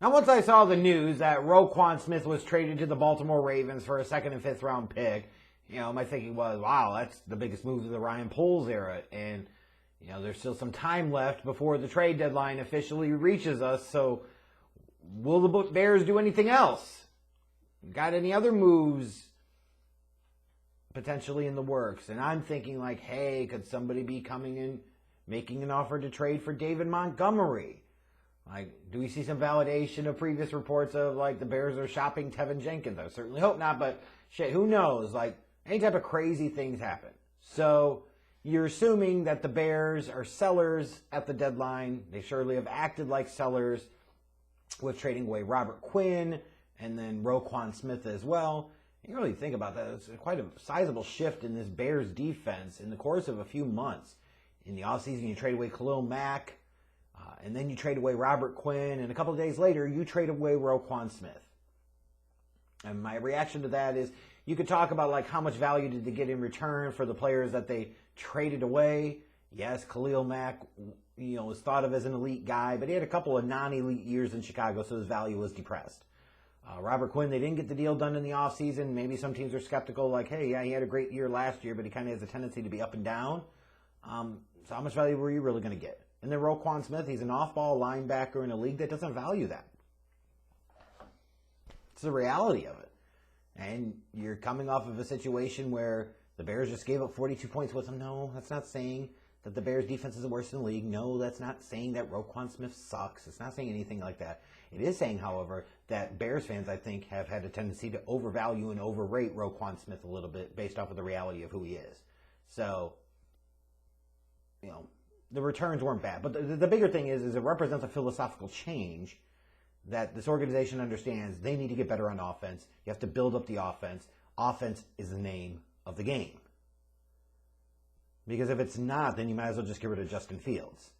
Now, once I saw the news that Roquan Smith was traded to the Baltimore Ravens for a 2nd and 5th round pick, my thinking was, wow, that's the biggest move of the Ryan Poles era. And, there's still some time left before the trade deadline officially reaches us. So will the Bears do anything else? Got any other moves potentially in the works? And I'm thinking like, hey, could somebody be coming in, making an offer to trade for David Montgomery? Like, do we see some validation of previous reports of, like, the Bears are shopping Tevin Jenkins? I certainly hope not, but shit, who knows? Like, any type of crazy things happen. So you're assuming that the Bears are sellers at the deadline. They surely have acted like sellers with trading away Robert Quinn and then Roquan Smith as well. You really think about that. It's quite a sizable shift in this Bears defense in the course of a few months. In the offseason, you trade away Khalil Mack. And then you trade away Robert Quinn, and a couple of days later, you trade away Roquan Smith. And my reaction to that is, you could talk about like how much value did they get in return for the players that they traded away. Yes, Khalil Mack, was thought of as an elite guy, but he had a couple of non-elite years in Chicago, so his value was depressed. Robert Quinn, they didn't get the deal done in the offseason. Maybe some teams are skeptical, like, hey, yeah, he had a great year last year, but he kind of has a tendency to be up and down. So how much value were you really going to get? And then Roquan Smith, he's an off-ball linebacker in a league that doesn't value that. It's the reality of it. And you're coming off of a situation where the Bears just gave up 42 points with him. No, that's not saying that the Bears' defense is the worst in the league. No, that's not saying that Roquan Smith sucks. It's not saying anything like that. It is saying, however, that Bears fans, I think, have had a tendency to overvalue and overrate Roquan Smith a little bit based off of the reality of who he is. So, the returns weren't bad. But the bigger thing is it represents a philosophical change that this organization understands. They need to get better on offense. You have to build up the offense. Offense is the name of the game. Because if it's not, then you might as well just get rid of Justin Fields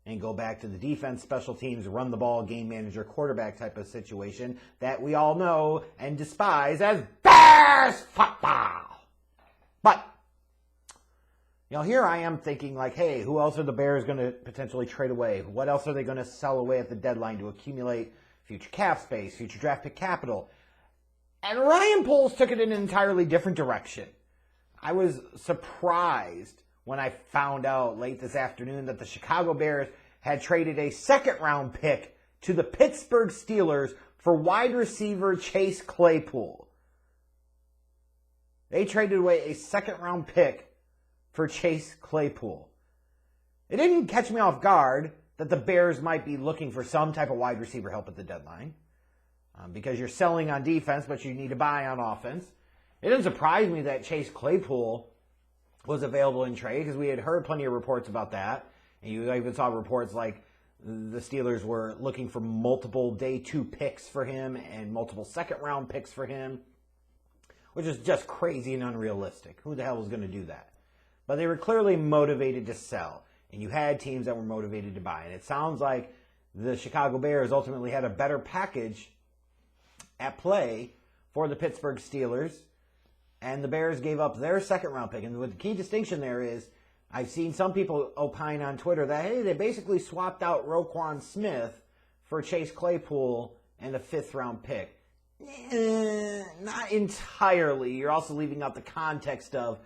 and go back to the defense, special teams, run the ball, game manager, quarterback type of situation that we all know and despise as Bears football. But here I am thinking like, hey, who else are the Bears going to potentially trade away? What else are they going to sell away at the deadline to accumulate future cap space, future draft pick capital? And Ryan Poles took it in an entirely different direction. I was surprised when I found out late this afternoon that the Chicago Bears had traded a 2nd-round pick to the Pittsburgh Steelers for wide receiver Chase Claypool. They traded away a 2nd-round pick for Chase Claypool. It didn't catch me off guard that the Bears might be looking for some type of wide receiver help at the deadline because you're selling on defense, but you need to buy on offense. It didn't surprise me that Chase Claypool was available in trade because we had heard plenty of reports about that. And you even saw reports like the Steelers were looking for multiple day 2 picks for him and multiple 2nd-round picks for him, which is just crazy and unrealistic. Who the hell was going to do that? But they were clearly motivated to sell. And you had teams that were motivated to buy. And it sounds like the Chicago Bears ultimately had a better package at play for the Pittsburgh Steelers. And the Bears gave up their 2nd-round pick. And the key distinction there is, I've seen some people opine on Twitter that, hey, they basically swapped out Roquan Smith for Chase Claypool and a 5th-round pick. Not entirely. You're also leaving out the context of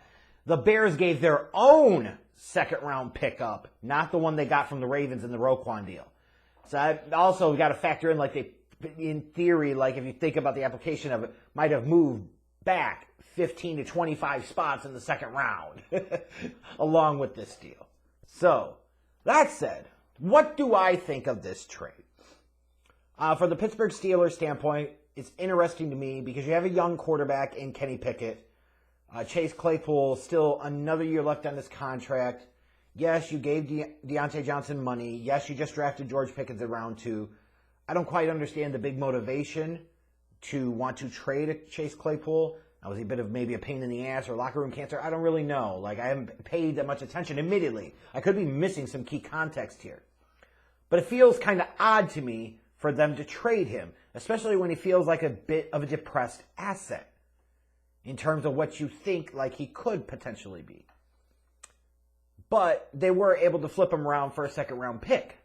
the Bears gave their own 2nd-round pickup, not the one they got from the Ravens in the Roquan deal. So I also got to factor in, like, they, in theory, like, if you think about the application of it, might have moved back 15 to 25 spots in the 2nd round along with this deal. So, that said, what do I think of this trade? For the Pittsburgh Steelers standpoint, it's interesting to me because you have a young quarterback in Kenny Pickett. Chase Claypool, still another year left on this contract. Yes, you gave Deontay Johnson money. Yes, you just drafted George Pickens in round 2. I don't quite understand the big motivation to want to trade Chase Claypool. Now, was he a bit of maybe a pain in the ass or locker room cancer? I don't really know. Like, I haven't paid that much attention, admittedly. I could be missing some key context here. But it feels kind of odd to me for them to trade him, especially when he feels like a bit of a depressed asset in terms of what you think like he could potentially be. But they were able to flip him around for a 2nd-round pick.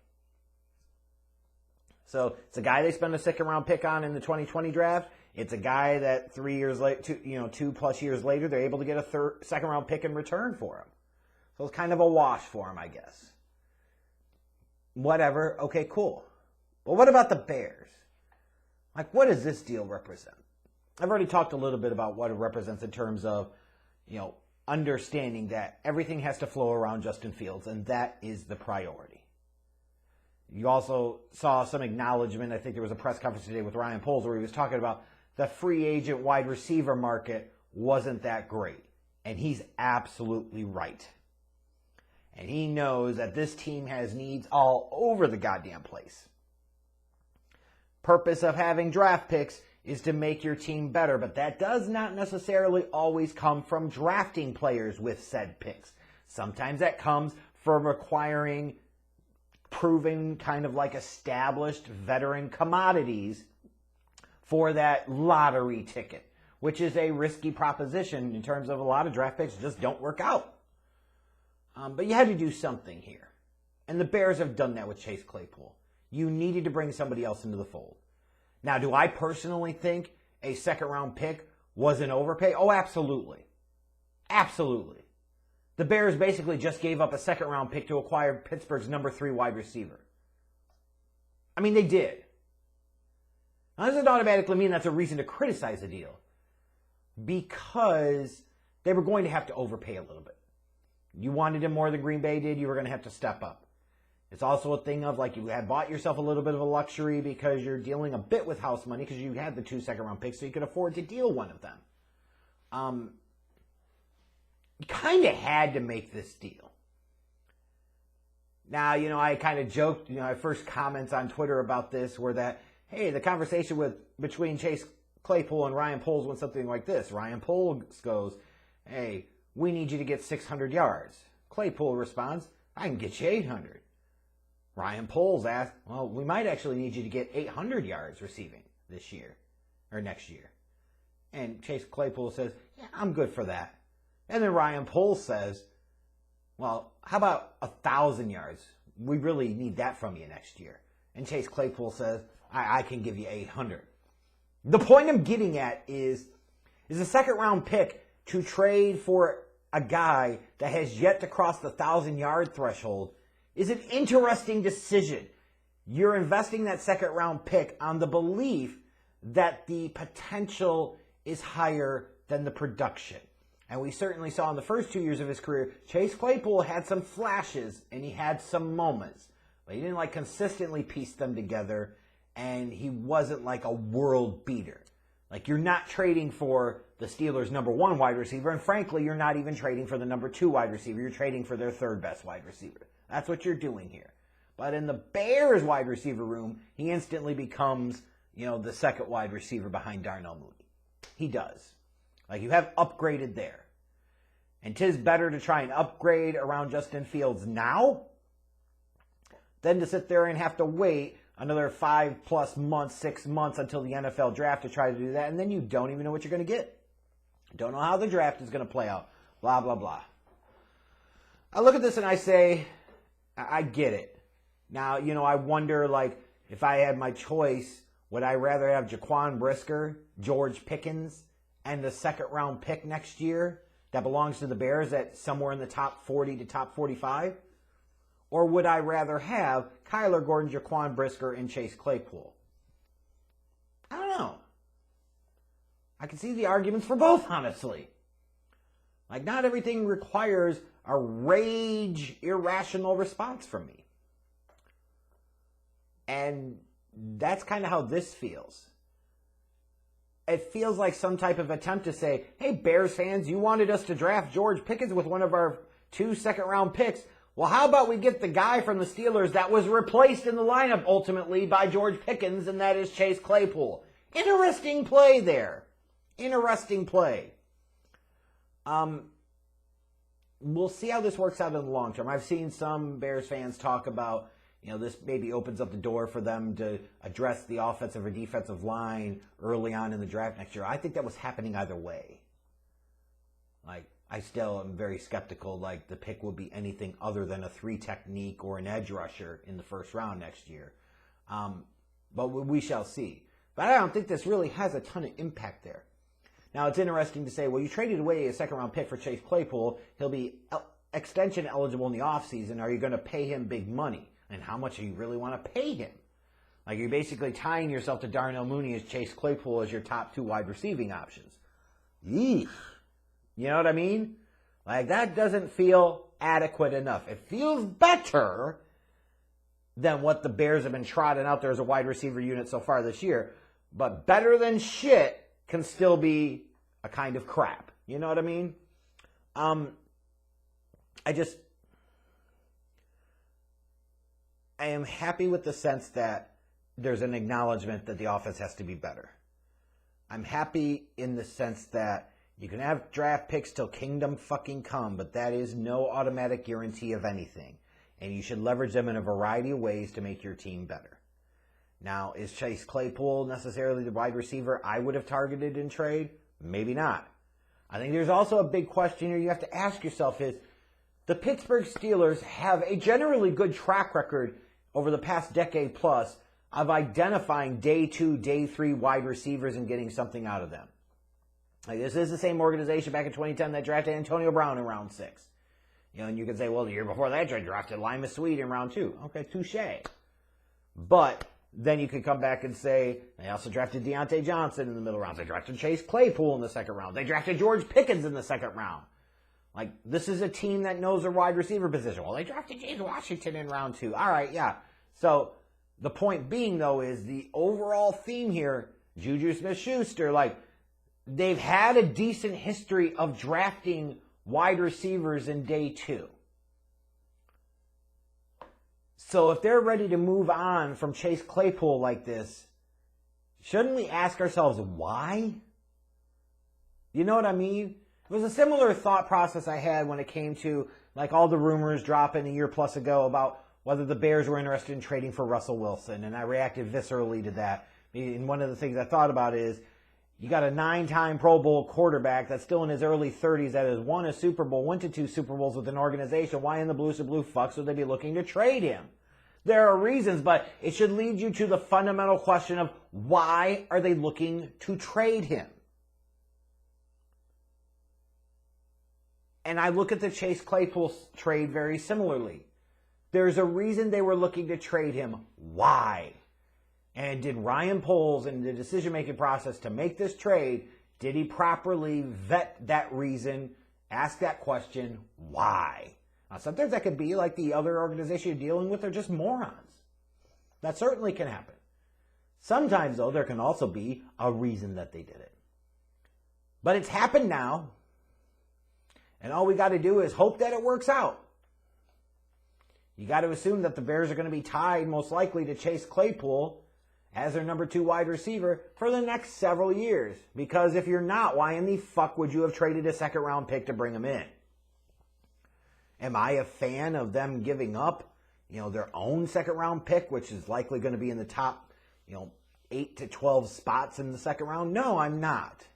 So it's a guy they spent a second-round pick on in the 2020 draft. It's a guy that 3 years later, 2+ years later, they're able to get a second-round pick in return for him. So it's kind of a wash for him, I guess. Whatever. Okay, cool. But what about the Bears? Like, what does this deal represent? I've already talked a little bit about what it represents in terms of, understanding that everything has to flow around Justin Fields, and that is the priority. You also saw some acknowledgement. I think there was a press conference today with Ryan Poles where he was talking about the free agent wide receiver market wasn't that great. And he's absolutely right. And he knows that this team has needs all over the goddamn place. Purpose of having draft picks is to make your team better, but that does not necessarily always come from drafting players with said picks. Sometimes that comes from acquiring proven kind of like established veteran commodities for that lottery ticket, which is a risky proposition in terms of a lot of draft picks just don't work out. But you had to do something here. And the Bears have done that with Chase Claypool. You needed to bring somebody else into the fold. Now, do I personally think a second-round pick was an overpay? Oh, absolutely. Absolutely. The Bears basically just gave up a second-round pick to acquire Pittsburgh's number 3 wide receiver. I mean, they did. Now, doesn't automatically mean that's a reason to criticize the deal, because they were going to have to overpay a little bit. You wanted him more than Green Bay did, you were going to have to step up. It's also a thing of like you had bought yourself a little bit of a luxury because you're dealing a bit with house money because you had the 2 second-round picks, so you could afford to deal one of them. You kind of had to make this deal. Now, I kind of joked, my first comments on Twitter about this were that, hey, the conversation between Chase Claypool and Ryan Poles went something like this. Ryan Poles goes, hey, we need you to get 600 yards. Claypool responds, I can get you 800. Ryan Poles asks, well, we might actually need you to get 800 yards receiving this year or next year. And Chase Claypool says, yeah, I'm good for that. And then Ryan Poles says, well, how about 1,000 yards? We really need that from you next year. And Chase Claypool says, I can give you 800. The point I'm getting at is a second-round pick to trade for a guy that has yet to cross the 1,000-yard threshold is an interesting decision. You're investing that second-round pick on the belief that the potential is higher than the production. And we certainly saw in the first 2 years of his career, Chase Claypool had some flashes and he had some moments. But he didn't consistently piece them together, and he wasn't like a world beater. Like, you're not trading for the Steelers' number 1 wide receiver, and frankly, you're not even trading for the number 2 wide receiver. You're trading for their 3rd best wide receiver. That's what you're doing here. But in the Bears wide receiver room, he instantly becomes, the 2nd wide receiver behind Darnell Mooney. He does. Like, you have upgraded there. And 'tis better to try and upgrade around Justin Fields now than to sit there and have to wait another 5+ months, 6 months until the NFL draft to try to do that, and then you don't even know what you're going to get. Don't know how the draft is going to play out. Blah, blah, blah. I look at this and I say, I get it. Now, I wonder, if I had my choice, would I rather have Jaquan Brisker, George Pickens, and the 2nd-round pick next year that belongs to the Bears at somewhere in the top 40 to top 45? Or would I rather have Kyler Gordon, Jaquan Brisker, and Chase Claypool? I don't know. I can see the arguments for both, honestly. Not everything requires a rage, irrational response from me. And that's kind of how this feels. It feels like some type of attempt to say, hey, Bears fans, you wanted us to draft George Pickens with one of our 2 second-round picks. Well, how about we get the guy from the Steelers that was replaced in the lineup ultimately by George Pickens, and that is Chase Claypool. Interesting play there. Interesting play. We'll see how this works out in the long term. I've seen some Bears fans talk about, this maybe opens up the door for them to address the offensive or defensive line early on in the draft next year. I think that was happening either way. I still am very skeptical, the pick will be anything other than a 3 technique or an edge rusher in the 1st round next year. But we shall see. But I don't think this really has a ton of impact there. Now, it's interesting to say, well, you traded away a second-round pick for Chase Claypool. He'll be extension eligible in the offseason. Are you going to pay him big money? And how much do you really want to pay him? Like, you're basically tying yourself to Darnell Mooney as Chase Claypool as your top two wide receiving options. Yeesh. You know what I mean? Like, that doesn't feel adequate enough. It feels better than what the Bears have been trotting out there as a wide receiver unit so far this year. But better than shit can still be a kind of crap. You know what I mean? I am happy with the sense that there's an acknowledgement that the offense has to be better. I'm happy in the sense that you can have draft picks till kingdom fucking come, but that is no automatic guarantee of anything. And you should leverage them in a variety of ways to make your team better. Now, is Chase Claypool necessarily the wide receiver I would have targeted in trade? Maybe not. I think there's also a big question here you have to ask yourself is, the Pittsburgh Steelers have a generally good track record over the past decade plus of identifying day 2, day 3 wide receivers and getting something out of them. Like, this is the same organization back in 2010 that drafted Antonio Brown in round 6. You know, and you could say, well, the year before that, they drafted Lima Sweet in round 2. Okay, touche. But then you could come back and say, they also drafted Deontay Johnson in the middle rounds. They drafted Chase Claypool in the second round. They drafted George Pickens in the second round. Like, this is a team that knows their wide receiver position. Well, they drafted James Washington in round 2. All right, yeah. So the point being, though, is the overall theme here, Juju Smith-Schuster, like, they've had a decent history of drafting wide receivers in day 2. So if they're ready to move on from Chase Claypool like this, shouldn't we ask ourselves why? You know what I mean? It was a similar thought process I had when it came to like all the rumors dropping a year plus ago about whether the Bears were interested in trading for Russell Wilson, and I reacted viscerally to that. And one of the things I thought about is, you got a 9-time Pro Bowl quarterback that's still in his early 30s that has won a Super Bowl, went to 2 Super Bowls with an organization. Why in the blue fucks would they be looking to trade him? There are reasons, but it should lead you to the fundamental question of why are they looking to trade him? And I look at the Chase Claypool trade very similarly. There's a reason they were looking to trade him. Why? And did Ryan Poles in the decision-making process to make this trade, did he properly vet that reason, ask that question, why? Now, sometimes that could be like the other organization you're dealing with are just morons. That certainly can happen. Sometimes, though, there can also be a reason that they did it. But it's happened now, and all we got to do is hope that it works out. You got to assume that the Bears are going to be tied most likely to Chase Claypool as their number 2 wide receiver for the next several years. Because if you're not, why in the fuck would you have traded a second-round pick to bring him in? Am I a fan of them giving up, their own second-round pick, which is likely going to be in the top, 8 to 12 spots in the second round? No, I'm not.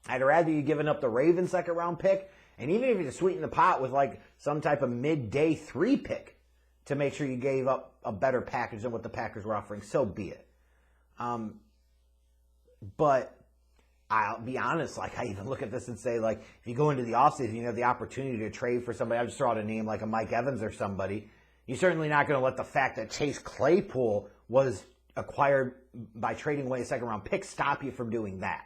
I'd rather you giving up the Ravens second-round pick, and even if you sweeten the pot with like some type of mid-day 3 pick to make sure you gave up a better package than what the Packers were offering, so be it. But I'll be honest, like I even look at this and say, like, if you go into the offseason, you have the opportunity to trade for somebody. I'll just throw out a name like a Mike Evans or somebody. You're certainly not going to let the fact that Chase Claypool was acquired by trading away a second-round pick stop you from doing that.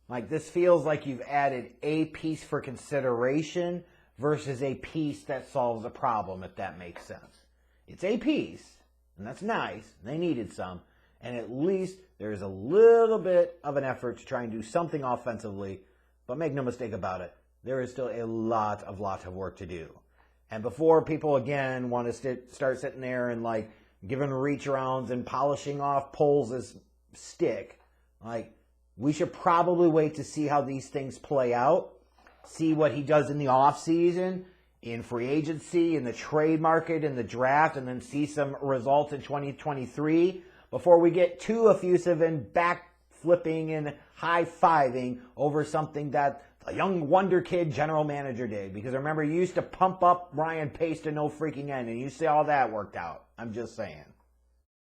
Like, this feels like you've added a piece for consideration versus a piece that solves a problem, if that makes sense. It's a piece, and that's nice. They needed some. And at least there's a little bit of an effort to try and do something offensively. But make no mistake about it, there is still a lot of work to do. And before people, again, want to start sitting there and, like, giving reach-arounds and polishing off Poles' stick, like, we should probably wait to see how these things play out, see what he does in the offseason, in free agency, in the trade market, in the draft, and then see some results in 2023 before we get too effusive and back-flipping and high-fiving over something that the young wonder kid general manager did. Because remember, you used to pump up Ryan Pace to no freaking end, and you see how that worked out. I'm just saying.